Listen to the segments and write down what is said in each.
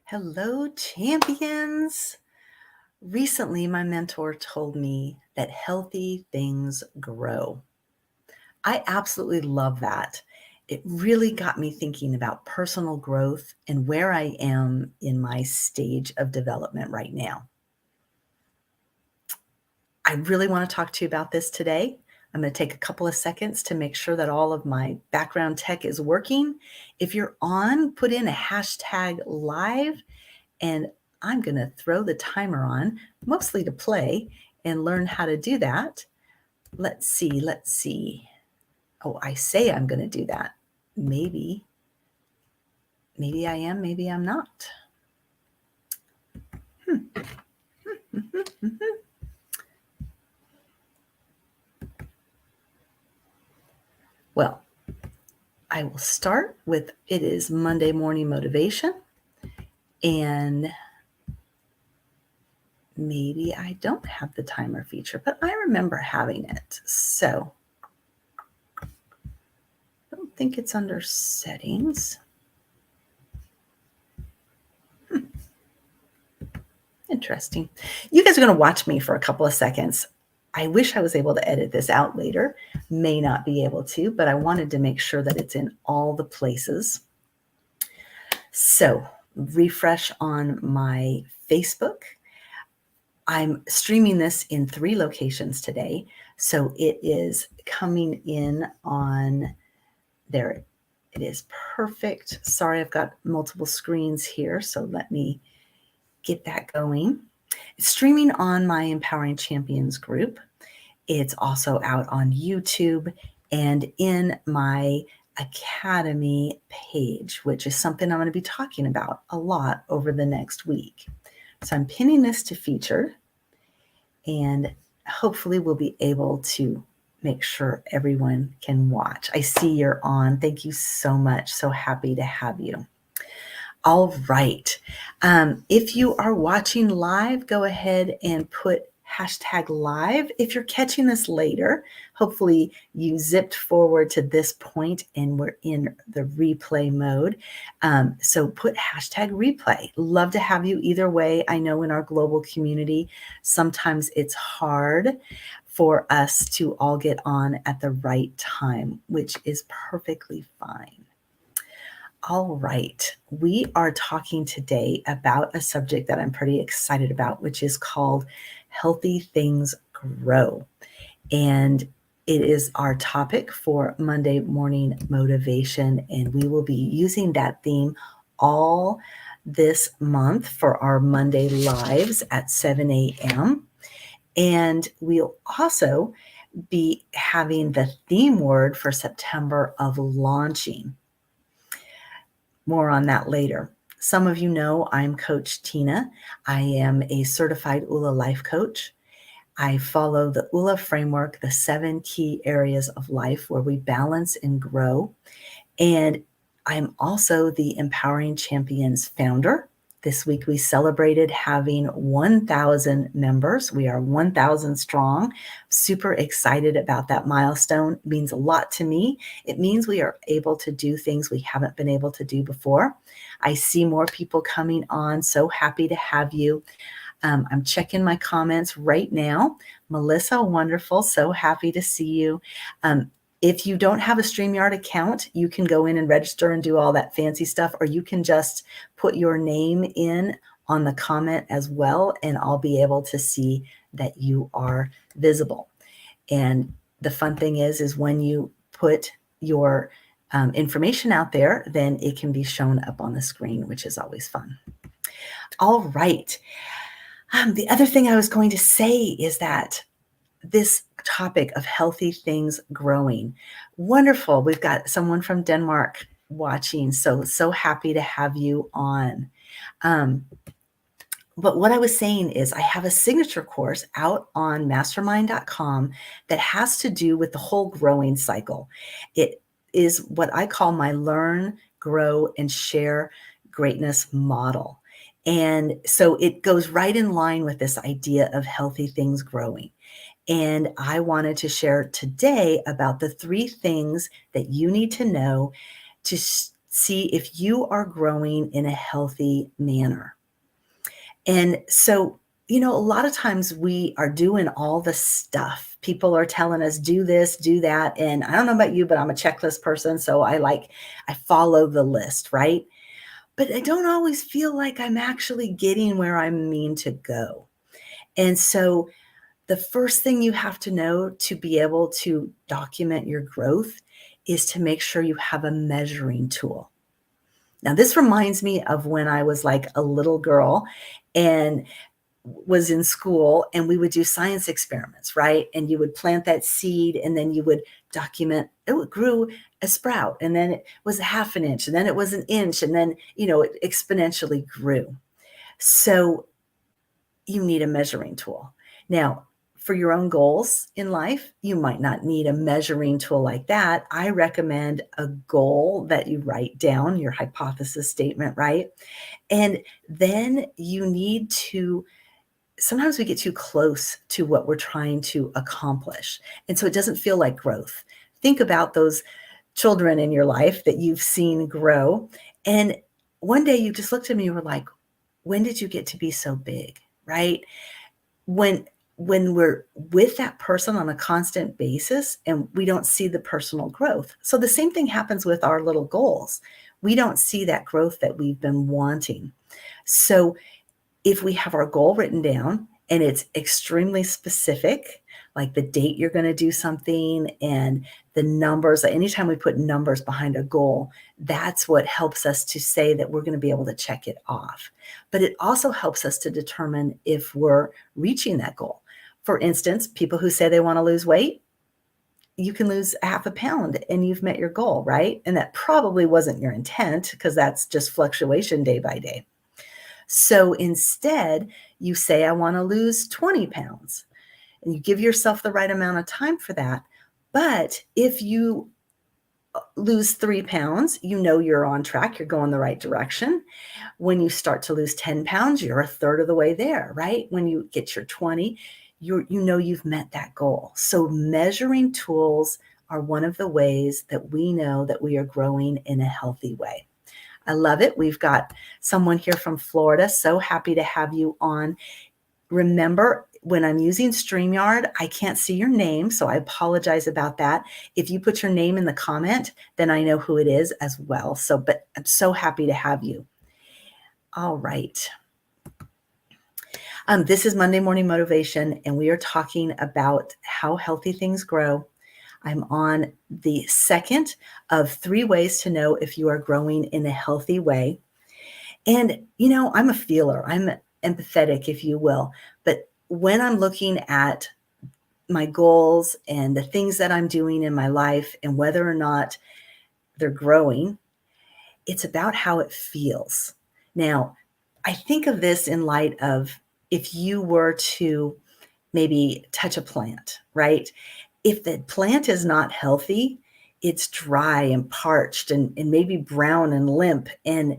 Hello, champions. Recently, my mentor told me that healthy things grow. I absolutely love that. It really got me thinking about personal growth and where I am in my stage of development right now. I really want to talk to you about this today. I'm going to take a couple of seconds to make sure that all of my background tech is working. If you're on, put in a hashtag live. And I'm going to throw the timer on, mostly to play and learn how to do that. Let's see. Oh, I say I'm going to do that. Maybe I am, maybe I'm not. Well, I will start with it is Monday morning motivation. And maybe I don't have the timer feature, but I remember having it. So I don't think it's under settings. Interesting. You guys are going to watch me for a couple of seconds. I wish I was able to edit this out later. May not be able to, but I wanted to make sure that it's in all the places. So refresh on my Facebook. I'm streaming this in 3 locations today. So it is coming in on there. It is perfect. Sorry, I've got multiple screens here. So let me get that going. It's streaming on my Empowering Champions group. It's also out on YouTube and in my Academy page, which is something I'm going to be talking about a lot over the next week. So I'm pinning this to featured, and hopefully we'll be able to make sure everyone can watch. I see you're on. Thank you so much. So happy to have you. All right. If you are watching live, go ahead and put hashtag live. If you're catching this later, hopefully you zipped forward to this point and we're in the replay mode. So put hashtag replay. Love to have you either way. I know in our global community, sometimes it's hard for us to all get on at the right time, which is perfectly fine. All right. We are talking today about a subject that I'm pretty excited about, which is called Healthy Things Grow. And it is our topic for Monday morning motivation. And we will be using that theme all this month for our Monday lives at 7 a.m. And we'll also be having the theme word for September of launching. More on that later. Some of you know I'm Coach Tina. I am a certified ULA life coach. I follow the ULA framework, the 7 key areas of life where we balance and grow. And I'm also the Empowering Champions founder. This week we celebrated having 1,000 members. We are 1,000 strong. Super excited about that milestone. It means a lot to me. It means we are able to do things we haven't been able to do before. I see more people coming on. So happy to have you. I'm checking my comments right now. Melissa, wonderful. So happy to see you. If you don't have a StreamYard account, you can go in and register and do all that fancy stuff, or you can just put your name in on the comment as well, and I'll be able to see that you are visible. And the fun thing is when you put your information out there, then it can be shown up on the screen, which is always fun. All right. The other thing I was going to say is that this topic of healthy things growing. Wonderful. We've got someone from Denmark watching. So happy to have you on. But what I was saying is I have a signature course out on mastermind.com that has to do with the whole growing cycle. It is what I call my learn, grow, and share greatness model. And so it goes right in line with this idea of healthy things growing. And I wanted to share today about the 3 things that you need to know to see if you are growing in a healthy manner. And so, a lot of times we are doing all the stuff. People are telling us, do this, do that. And I don't know about you, but I'm a checklist person. So I follow the list, right? But I don't always feel like I'm actually getting where I mean to go. And so the first thing you have to know to be able to document your growth is to make sure you have a measuring tool. Now, this reminds me of when I was like a little girl and was in school, and we would do science experiments, right? And you would plant that seed, and then you would document it grew a sprout, and then it was a half an inch, and then it was an inch, and then, it exponentially grew. So you need a measuring tool. Now, for your own goals in life, you might not need a measuring tool like that. I recommend a goal that you write down, your hypothesis statement, right? And then you need to, sometimes we get too close to what we're trying to accomplish. And so it doesn't feel like growth. Think about those children in your life that you've seen grow. And one day you just looked at me and you were like, when did you get to be so big? Right? When we're with that person on a constant basis and we don't see the personal growth. So the same thing happens with our little goals. We don't see that growth that we've been wanting. So if we have our goal written down and it's extremely specific, like the date you're going to do something and the numbers, anytime we put numbers behind a goal, that's what helps us to say that we're going to be able to check it off. But it also helps us to determine if we're reaching that goal. For instance, people who say they want to lose weight, you can lose a half a pound and you've met your goal, right? And that probably wasn't your intent because that's just fluctuation day by day. So instead, you say, I want to lose 20 pounds. And you give yourself the right amount of time for that. But if you lose 3 pounds, you're on track, you're going the right direction. When you start to lose 10 pounds, you're a third of the way there, right? When you get your 20, you've met that goal. So measuring tools are one of the ways that we know that we are growing in a healthy way. I love it. We've got someone here from Florida. So happy to have you on. Remember, when I'm using StreamYard, I can't see your name, so I apologize about that. If you put your name in the comment, then I know who it is as well. But I'm so happy to have you. All right. This is Monday Morning Motivation, and we are talking about how healthy things grow. I'm on the second of 3 ways to know if you are growing in a healthy way. And, I'm a feeler. I'm empathetic, if you will. But when I'm looking at my goals and the things that I'm doing in my life and whether or not they're growing, it's about how it feels. Now, I think of this in light of if you were to maybe touch a plant, right? If the plant is not healthy, it's dry and parched and maybe brown and limp, and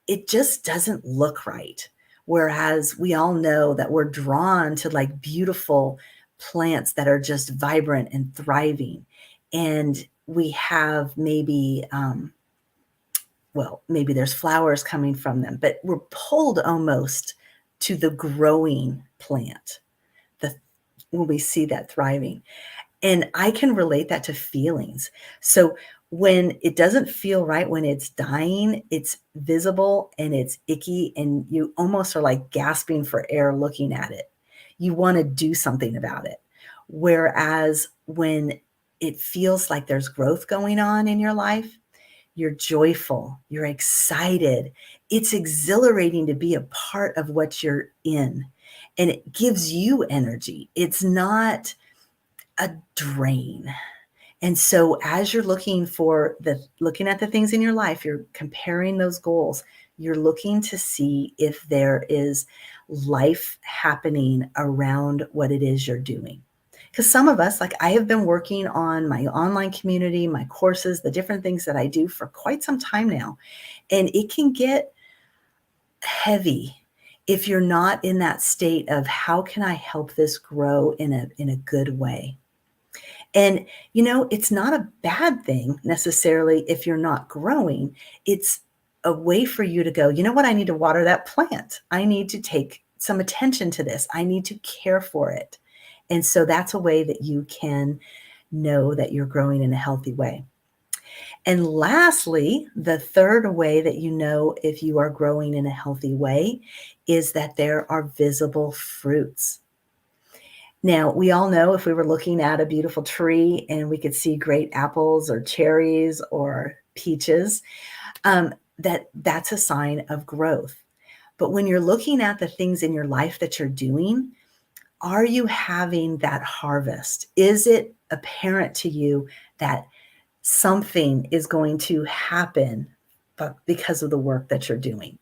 it just doesn't look right. Whereas we all know that we're drawn to like beautiful plants that are just vibrant and thriving. And we have maybe, maybe there's flowers coming from them, but we're pulled almost to the growing plant when we see that thriving. And I can relate that to feelings. So when it doesn't feel right, when it's dying, it's visible and it's icky, and you almost are like gasping for air looking at it. You want to do something about it. Whereas when it feels like there's growth going on in your life, you're joyful, you're excited. It's exhilarating to be a part of what you're in, and it gives you energy. It's not a drain. And so as you're looking at the things in your life, you're comparing those goals, you're looking to see if there is life happening around what it is you're doing. Because some of us, like I have been working on my online community, my courses, the different things that I do for quite some time now. And it can get heavy if you're not in that state of how can I help this grow in a good way. And, it's not a bad thing necessarily if you're not growing. It's a way for you to go, you know what? I need to water that plant. I need to take some attention to this. I need to care for it. And so that's a way that you can know that you're growing in a healthy way. And lastly, the third way that you know if you are growing in a healthy way is that there are visible fruits. Now, we all know if we were looking at a beautiful tree and we could see great apples or cherries or peaches, that's a sign of growth. But when you're looking at the things in your life that you're doing, are you having that harvest? Is it apparent to you that something is going to happen because of the work that you're doing?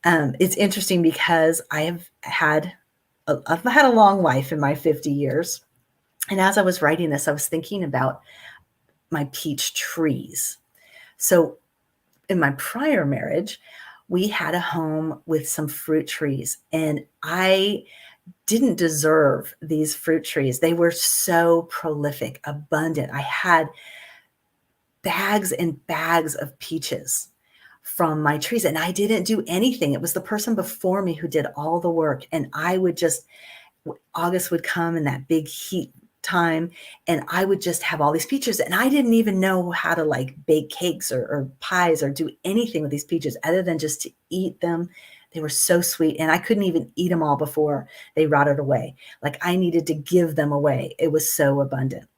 It's interesting because I've had a long life in my 50 years. And as I was writing this, I was thinking about my peach trees. So in my prior marriage, we had a home with some fruit trees, and I didn't deserve these fruit trees. They were so prolific, abundant. I had bags and bags of peaches from my trees, and I didn't do anything. It was the person before me who did all the work, and I would just August would come in that big heat time, and I would just have all these peaches, and I didn't even know how to like bake cakes or pies or do anything with these peaches other than just to eat them. They were so sweet, and I couldn't even eat them all before they rotted away. Like I needed to give them away. It was so abundant.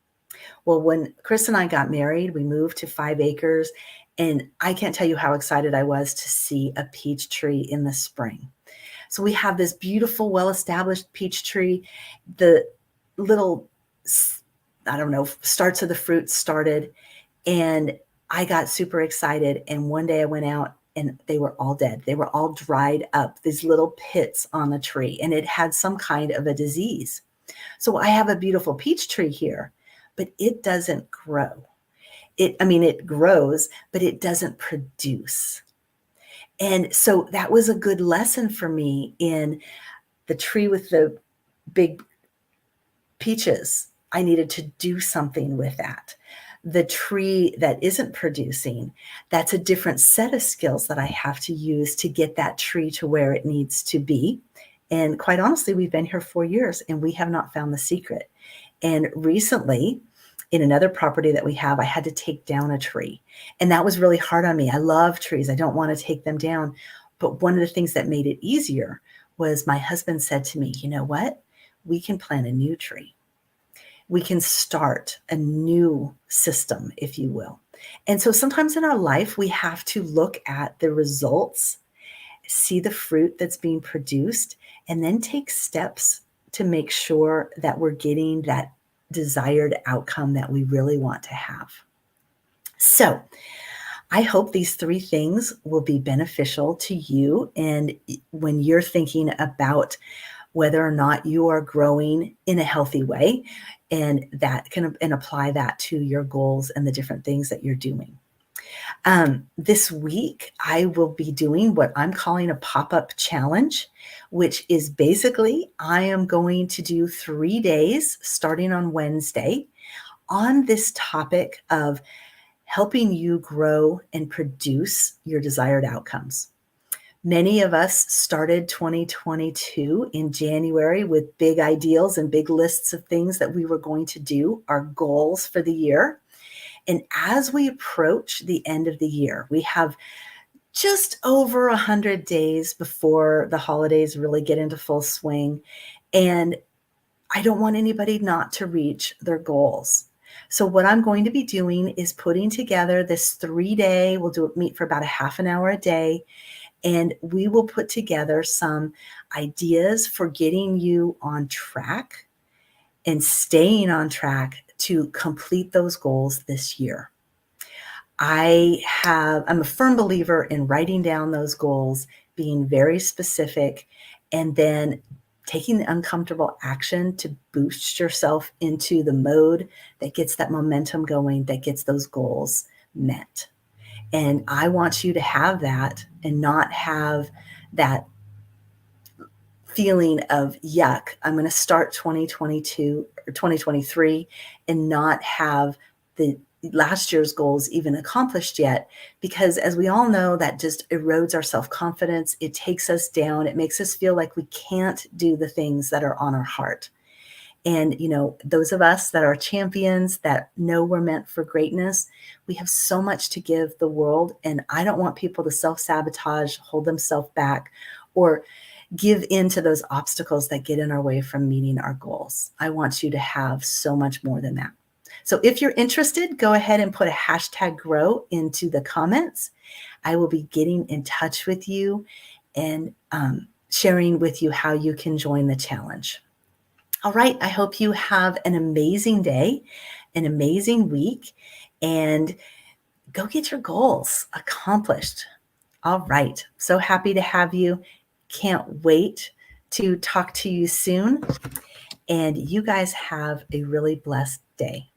Well, when Chris and I got married, we moved to 5 acres, and I can't tell you how excited I was to see a peach tree in the spring. So we have this beautiful, well-established peach tree. The little, I don't know, starts of the fruit started, and I got super excited. And one day I went out and they were all dead. They were all dried up, these little pits on the tree, and it had some kind of a disease. So I have a beautiful peach tree here, but it doesn't grow. It grows, but it doesn't produce. And so that was a good lesson for me in the tree with the big peaches. I needed to do something with that. The tree that isn't producing, that's a different set of skills that I have to use to get that tree to where it needs to be. And quite honestly, we've been here 4 years and we have not found the secret. And recently, in another property that we have, I had to take down a tree. And that was really hard on me. I love trees. I don't want to take them down. But one of the things that made it easier was my husband said to me, you know what? We can plant a new tree. We can start a new system, if you will. And so sometimes in our life, we have to look at the results, see the fruit that's being produced, and then take steps to make sure that we're getting that desired outcome that we really want to have. So I hope these 3 things will be beneficial to you. And when you're thinking about whether or not you are growing in a healthy way, and apply that to your goals and the different things that you're doing. This week, I will be doing what I'm calling a pop-up challenge, which is basically I am going to do 3 days starting on Wednesday on this topic of helping you grow and produce your desired outcomes. Many of us started 2022 in January with big ideals and big lists of things that we were going to do, our goals for the year. And as we approach the end of the year, we have just over 100 days before the holidays really get into full swing. And I don't want anybody not to reach their goals. So what I'm going to be doing is putting together this 3-day, meet for about a half an hour a day, and we will put together some ideas for getting you on track and staying on track to complete those goals this year. I'm a firm believer in writing down those goals, being very specific, and then taking the uncomfortable action to boost yourself into the mode that gets that momentum going, that gets those goals met. And I want you to have that and not have that feeling of yuck. I'm going to start 2022 or 2023 and not have the last year's goals even accomplished yet, because as we all know, that just erodes our self-confidence. It takes us down. It makes us feel like we can't do the things that are on our heart. And, those of us that are champions that know we're meant for greatness, we have so much to give the world. And I don't want people to self-sabotage, hold themselves back, or give in to those obstacles that get in our way from meeting our goals. I want you to have so much more than that. So if you're interested, go ahead and put a hashtag grow into the comments. I will be getting in touch with you and sharing with you how you can join the challenge. All right. I hope you have an amazing day, an amazing week, and go get your goals accomplished. All right. So happy to have you. Can't wait to talk to you soon. And you guys have a really blessed day.